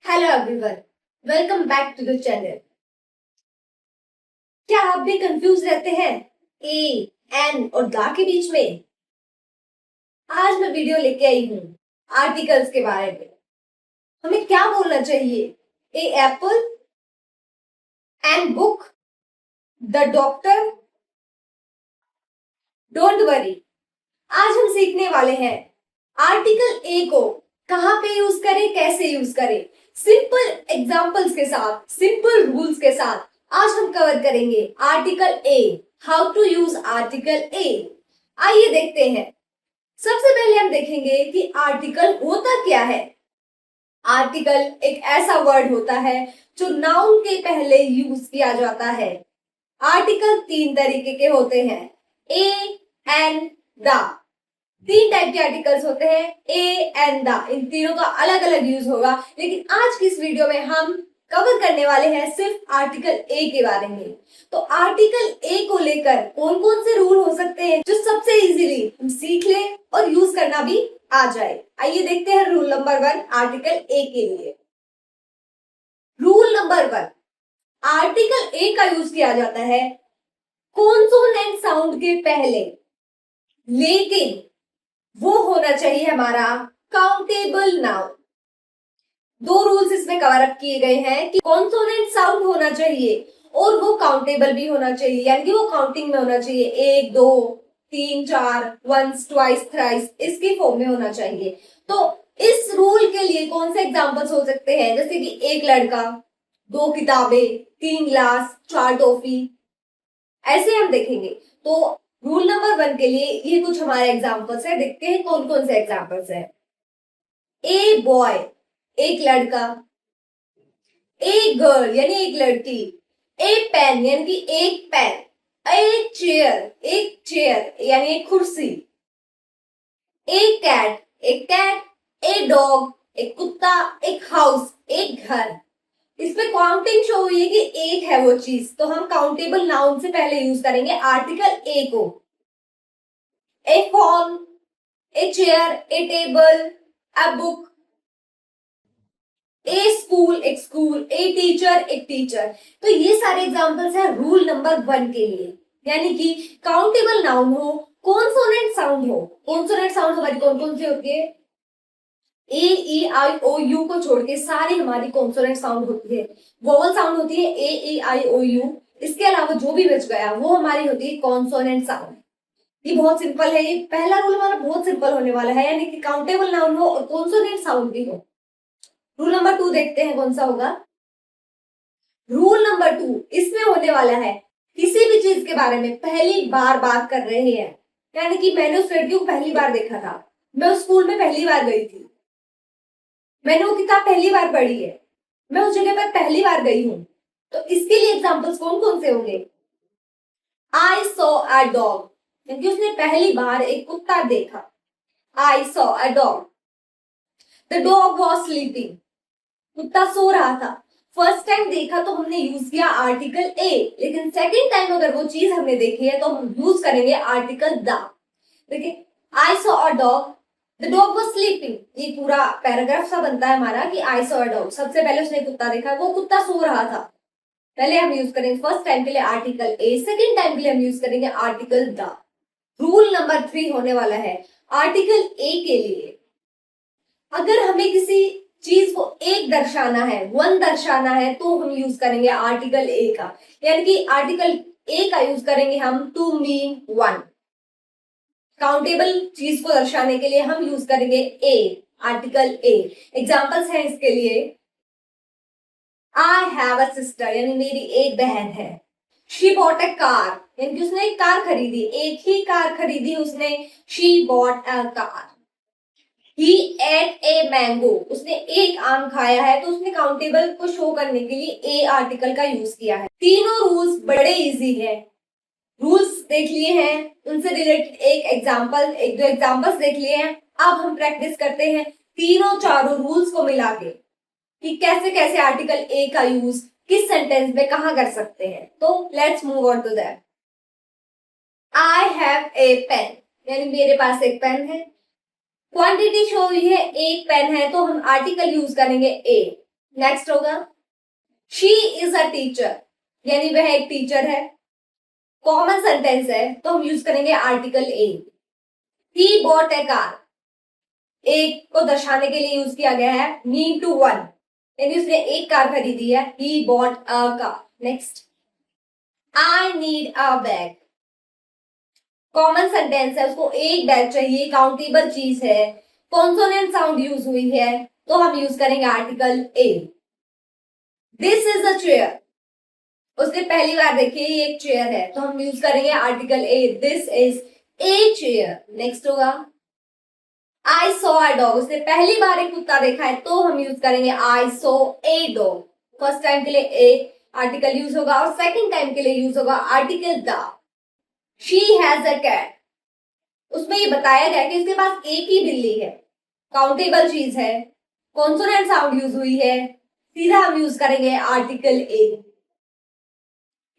Hello everyone, welcome back to the channel. क्या आप भी कंफ्यूज रहते हैं ए, एन और दा के बीच में? आज मैं वीडियो लेके आई हूँ आर्टिकल्स के बारे में। हमें क्या बोलना चाहिए? A apple, an book, the doctor. Don't worry, आज हम सीखने वाले हैं आर्टिकल ए को कहाँ पे यूज करें, कैसे यूज करें। सिंपल एग्जांपल्स के साथ, सिंपल रूल्स के साथ आज हम कवर करेंगे article a, how to use article a. आइए देखते हैं। सबसे पहले हम देखेंगे कि आर्टिकल होता क्या है। आर्टिकल एक ऐसा वर्ड होता है जो नाउन के पहले यूज किया जाता है। आर्टिकल तीन तरीके के होते हैं, ए, एन, द। तीन टाइप के आर्टिकल्स होते हैं, ए, एन, द। इन तीनों का अलग अलग यूज होगा, लेकिन आज की इस वीडियो में हम कवर करने वाले हैं सिर्फ आर्टिकल ए के बारे में। तो आर्टिकल ए को लेकर कौन कौन से रूल हो सकते हैं जो सबसे इजीली हम सीख लें और यूज करना भी आ जाए। आइए देखते हैं रूल नंबर 1 आर्टिकल ए के लिए। रूल नंबर 1, आर्टिकल ए का यूज किया जाता है कॉन्सोनेंट साउंड के पहले, लेकिन वो होना चाहिए हमारा काउंटेबल नाउन। दो रूल्स इसमें कवर अप किए गए हैं कि कॉन्सोनेंट साउंड होना चाहिए और वो काउंटेबल भी होना चाहिए, यानी कि वो काउंटिंग में होना चाहिए। एक, दो, तीन, चार, वंस, ट्वाइस, थ्राइस, इसकी फॉर्म में होना चाहिए। तो इस रूल के लिए कौन से एग्जांपल्स हो सकते हैं? जैसे कि एक लड़का, दो किताबें, तीन ग्लास, चार टॉफी, ऐसे हम देखेंगे। तो रूल नंबर 1 के लिए ये कुछ हमारे एग्जांपल्स है। देखते हैं कौन कौन से एग्जांपल्स है। ए बॉय, एक लड़का। ए गर्ल यानी एक लड़की। ए पेन यानी कि एक पेन। एक चेयर यानी एक कुर्सी। ए कैट। ए डॉग एक कुत्ता। एक हाउस एक घर। इसमें काउंटिंग शो हुई है कि एक है वो चीज, तो हम काउंटेबल नाउन से पहले यूज करेंगे आर्टिकल ए को। A phone, a chair, a table, a book. A school एक स्कूल, ए टीचर एक टीचर। तो ये सारे एग्जांपल्स हैं रूल नंबर 1 के लिए, यानी कि काउंटेबल नाउन हो, कॉन्सोनेंट साउंड हो। कॉन्सोनेंट साउंड हमारी कौन कौन सी होती है? ए, ई, आई, ओ, यू को छोड़ के सारी हमारी कॉन्सोनेंट साउंड होती है। वोवल साउंड होती है ए, ई, आई, ओ, यू। इसके अलावा जो भी बच गया वो हमारी होती है कॉन्सोनेंट साउंड। ये बहुत सिंपल है, ये पहला रूल हमारा बहुत सिंपल होने वाला है, यानी कि काउंटेबल नाउन हो और कॉन्सोनेंट साउंड भी हो। रूल नंबर 2 देखते हैं कौन सा होगा। रूल नंबर 2 इसमें होने वाला है, किसी भी चीज के बारे में पहली बार बात कर रहे हैं, यानी कि मैंने उस लड़की को पहली बार देखा था, मैं उस स्कूल में पहली बार गई थी, मैंने वो किताब पहली बार पढ़ी है, मैं उस जगह पर पहली बार गई हूं। तो इसके लिए एग्जांपल्स कौन कौन से होंगे? आई सॉ अ डॉग, क्योंकि उसने पहली बार एक कुत्ता देखा। I saw a dog. The dog was sleeping, कुत्ता सो रहा था। फर्स्ट टाइम देखा तो हमने यूज किया आर्टिकल ए, लेकिन सेकंड टाइम अगर वो चीज हमने देखी है तो हम यूज करेंगे आर्टिकल द। देखिए, I saw a dog, the dog was sleeping, ये पूरा पैराग्राफ सा बनता है हमारा कि आई सॉ अ डॉग। सबसे पहले उसने कुत्ता देखा, वो कुत्ता सो रहा था। पहले हम यूज करेंगे फर्स्ट टाइम के लिए आर्टिकल ए, सेकंड टाइम के लिए हम यूज करेंगे आर्टिकल द। रूल नंबर 3 होने वाला है आर्टिकल ए के लिए। अगर हमें किसी चीज को एक दर्शाना है, वन दर्शाना है, तो हम यूज करेंगे आर्टिकल ए का, यानी कि आर्टिकल ए का यूज करेंगे हम टू मीन वन। काउंटेबल चीज को दर्शाने के लिए हम यूज करेंगे ए, आर्टिकल ए। एग्जांपल्स हैं इसके लिए। आई हैव अ सिस्टर, यानी मेरी एक बहन है। शी बॉट अ कार, यानी कि उसने एक कार खरीदी, एक ही कार खरीदी उसने। She bought a car. He ate a mango, उसने एक आम खाया है, तो उसने काउंटेबल को शो करने के लिए ए आर्टिकल का यूज किया है। तीनों रूल्स बड़े इजी है। रूल्स देख लिए हैं, उनसे रिलेटेड एक दो एग्जांपल्स देख लिए हैं। अब हम प्रैक्टिस करते हैं तीनों चारों रूल्स को मिला के कि कैसे कैसे आर्टिकल ए का यूज किस सेंटेंस में कहां कर सकते हैं। तो let's move on to that. I have a pen, यानी मेरे पास एक पेन है। क्वांटिटी शो हुई है, एक पेन है, तो हम आर्टिकल यूज करेंगे ए। नेक्स्ट होगा शी इज अ टीचर, यानी वह एक टीचर है। कॉमन सेंटेंस है तो हम यूज करेंगे article A. He bought A car, एक को दर्शाने के लिए यूज किया गया है मीन टू वन, यानी उसने एक कार खरीदी है। ही bought a car. Next I need a bag, common sentence है, उसको एक बैग चाहिए, काउंटेबल चीज है, कॉन्सोनेंट साउंड यूज हुई है तो हम यूज करेंगे article A. This is a chair, उसने पहली बार देखी ये एक चेयर है तो हम यूज करेंगे article A. This is a chair. Next होगा आई सॉ अ डॉग, उसने पहली बार एक कुत्ता देखा है तो हम यूज करेंगे I saw a dog. First time के लिए ए आर्टिकल यूज होगा और सेकंड टाइम के लिए यूज होगा article the. She has a cat, उसमें ये बताया गया कि उसके पास एक ही बिल्ली है, काउंटेबल चीज है, कॉन्सोनेंट साउंड यूज हुई है, सीधा हम यूज करेंगे article A.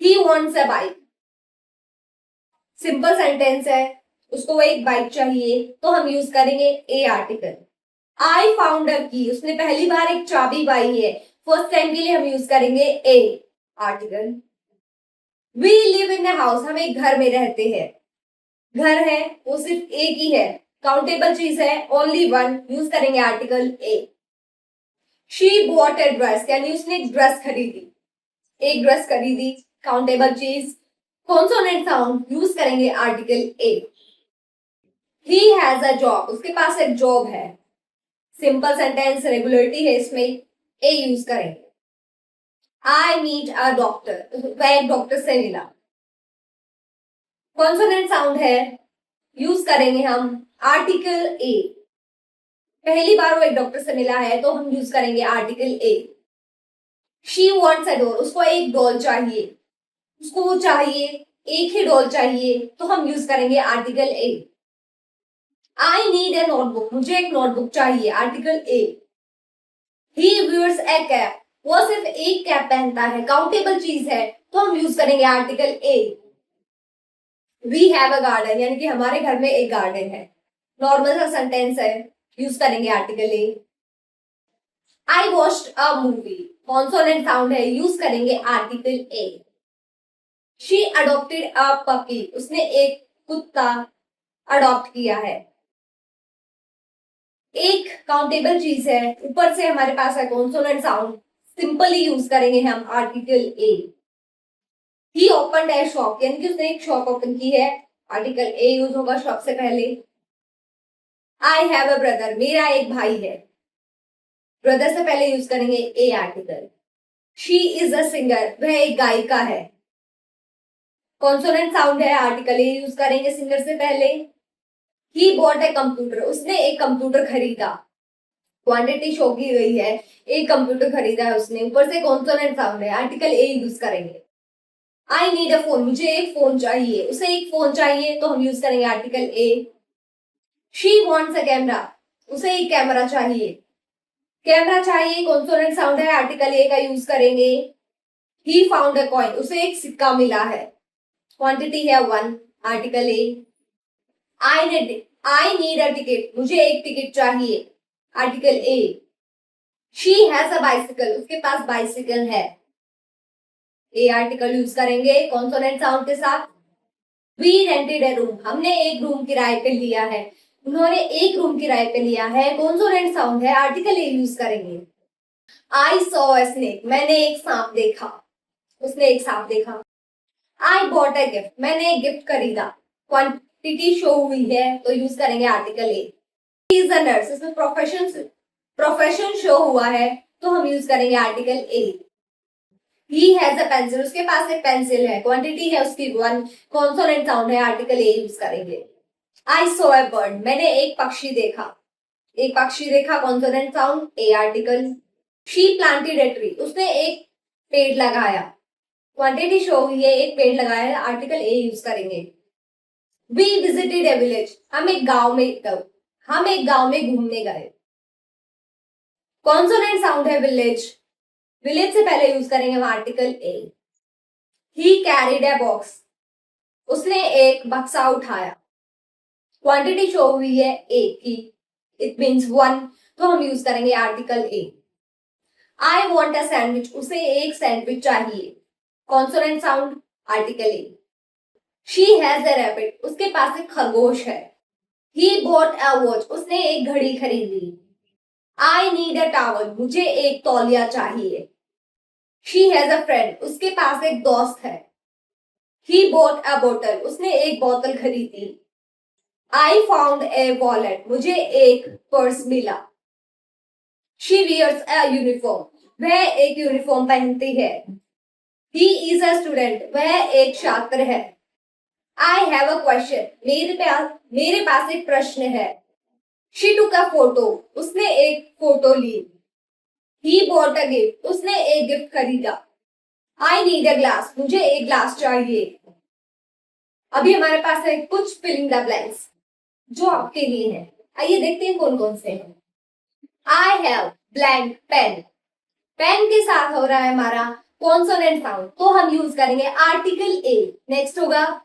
He wants a bike, simple sentence है, उसको एक बाइक चाहिए तो हम यूज करेंगे a article. I found a की, उसने पहली बार एक चाबी पाई है, फर्स्ट टाइम के लिए हम यूज करेंगे a article. We live in a house, हम एक घर में रहते हैं, घर है वो सिर्फ एक ही है, काउंटेबल चीज है, ओनली वन, यूज करेंगे article A. She bought a dress, यानी उसने एक ड्रेस खरीदी, एक ड्रेस खरीदी, काउंटेबल चीज, कॉन्सोनेंट साउंड, यूज करेंगे article A. He has a job, उसके पास एक जॉब है, सिंपल सेंटेंस, रेगुलरिटी है इसमें, ए यूज करेंगे। आई मीट अ डॉक्टर, वह एक डॉक्टर से मिला, कॉन्सोनेंट साउंड है, यूज करेंगे हम आर्टिकल ए। पहली बार वो एक डॉक्टर से मिला है तो हम यूज करेंगे article A. She wants a doll, उसको एक डॉल चाहिए, उसको वो चाहिए, एक ही डॉल चाहिए तो हम यूज करेंगे article A. I need a notebook, मुझे एक नोटबुक चाहिए, article a. He wears A cap, वो सिर्फ एक कैप पहनता है, काउंटेबल चीज है तो हम यूज करेंगे article a. We have a garden, यानी कि हमारे घर में एक गार्डन है, नॉर्मल सा सेंटेंस है, यूज करेंगे article A. I watched a movie, consonant sound है, यूज करेंगे article A. She adopted a puppy, उसने एक कुत्ता अडॉप्ट किया है, एक काउंटेबल चीज है, ऊपर से हमारे पास है कॉन्सोनेंट साउंड, सिंपली यूज करेंगे हम article a. He open A shop, यानी कि उसने एक शॉप ओपन की है, आर्टिकल ए यूज होगा शॉप से पहले। आई हैव अ ब्रदर, मेरा एक भाई है, ब्रदर से पहले यूज करेंगे a article. She is a singer, वह एक गायिका है, कॉन्सोनेंट साउंड है, आर्टिकल ए यूज करेंगे सिंगर से पहले। ही बॉट ए कंप्यूटर, उसने एक कंप्यूटर खरीदा, क्वांटिटी शो की गई है, एक कंप्यूटर खरीदा है उसने, ऊपर से कॉन्सोनेंट साउंड है, आर्टिकल ए यूज करेंगे। आई नीड अ फोन, मुझे एक फोन चाहिए, उसे एक फोन चाहिए तो हम यूज करेंगे article A. She wants a camera, उसे एक कैमरा चाहिए, कैमरा चाहिए, कॉन्सोनेंट साउंड है, आर्टिकल ए का यूज करेंगे। ही फाउंड अ कॉइन, उसे एक सिक्का मिला है, क्वांटिटी है one, article a. I need a ticket, मुझे एक टिकट चाहिए, article a. She has a bicycle, उसके पास बाइसिकल है, ए आर्टिकल यूज करेंगे कॉन्सोनेंट साउंड के साथ। वी रेंटेड ए रूम, हमने एक रूम किराए पे लिया है, उन्होंने एक रूम किराए पे लिया है, कॉन्सोनेंट साउंड है, आर्टिकल ए यूज करेंगे। आई सॉ अ स्नेक, मैंने एक सांप देखा, उसने एक सांप देखा। आई बॉट अ गिफ्ट, मैंने एक गिफ्ट खरीदा, क्वांटिटी शो हुई है तो यूज करेंगे article A. Is a nurse, इसमें प्रोफेशन शो हुआ है तो हम यूज करेंगे article A. He has a pencil, उसके पास एक पेंसिल है, क्वांटिटी है उसकी वन, कॉन्सोनेंट साउंड है, आर्टिकल ए यूज करेंगे। आई सो अ बर्ड, मैंने एक पक्षी देखा, एक पक्षी देखा, consonant sound, A article. She planted a tree, उसने एक पेड़ लगाया, क्वांटिटी शो हुई है, एक पेड़ लगाया है, आर्टिकल ए यूज करेंगे। वी विजिटेड ए विलेज, हम एक गांव में घूमने गए, कॉन्सोनेंट साउंड है विलेज, विलेज से पहले यूज करेंगे हम article a. He carried a box, उसने एक बक्सा उठाया, क्वांटिटी शो हुई है एक की, इट मीन्स वन, तो हम यूज करेंगे article A. I want a sandwich, उसे एक सैंडविच चाहिए। Consonant sound, article a. She has a rabbit, उसके पास एक खरगोश है। ही बॉट अ वॉच, उसने एक घड़ी खरीदी। आई नीड अ टॉवल, मुझे एक तौलिया चाहिए। शी हैज अ फ्रेंड, उसके पास एक दोस्त है। ही बॉट अ बोतल, उसने एक बोतल खरीदी। आई फाउंड ए वॉलेट, मुझे एक पर्स मिला। शी वियर्स अ यूनिफॉर्म, वह एक यूनिफॉर्म पहनती है। ही इज अ स्टूडेंट, वह एक छात्र है। आई हैव अ क्वेश्चन, मेरे पास एक प्रश्न है। शी टुक अ फोटो, उसने एक फोटो ली। ही बॉट अ गिफ्ट, उसने एक गिफ्ट खरीदा। आई नीड अ ग्लास, मुझे एक ग्लास चाहिए। अभी हमारे पास है कुछ फिलिंग द ब्लैंक्स जो आपके लिए है। आइए देखते हैं कौन कौन से हैं। I have blank pen, pen के साथ हो रहा है हमारा कॉन्सोनेंट साउंड, तो हम यूज करेंगे आर्टिकल ए। नेक्स्ट होगा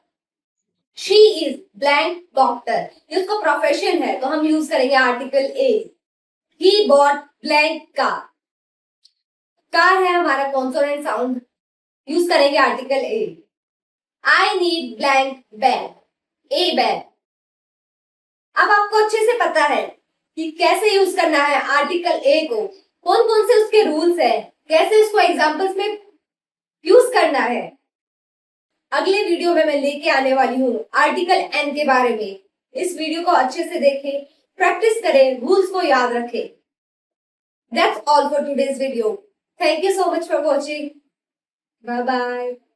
शी इज ब्लैंक डॉक्टर, ये उसका प्रोफेशन है, तो हम यूज करेंगे article A. He bought blank car, car है हमारा कॉन्सोनेंट साउंड, यूज करेंगे article A. I need blank bag, A bag. अब आपको अच्छे से पता है कि कैसे यूज करना है आर्टिकल ए को, कौन कौन से उसके रूल्स है, कैसे उसको एग्जाम्पल्स में यूज करना है। अगले वीडियो में मैं लेके आने वाली हूँ आर्टिकल एन के बारे में। इस वीडियो को अच्छे से देखें, प्रैक्टिस करें, रूल्स को याद रखें। That's all for today's video. Thank you so much for watching. Bye bye.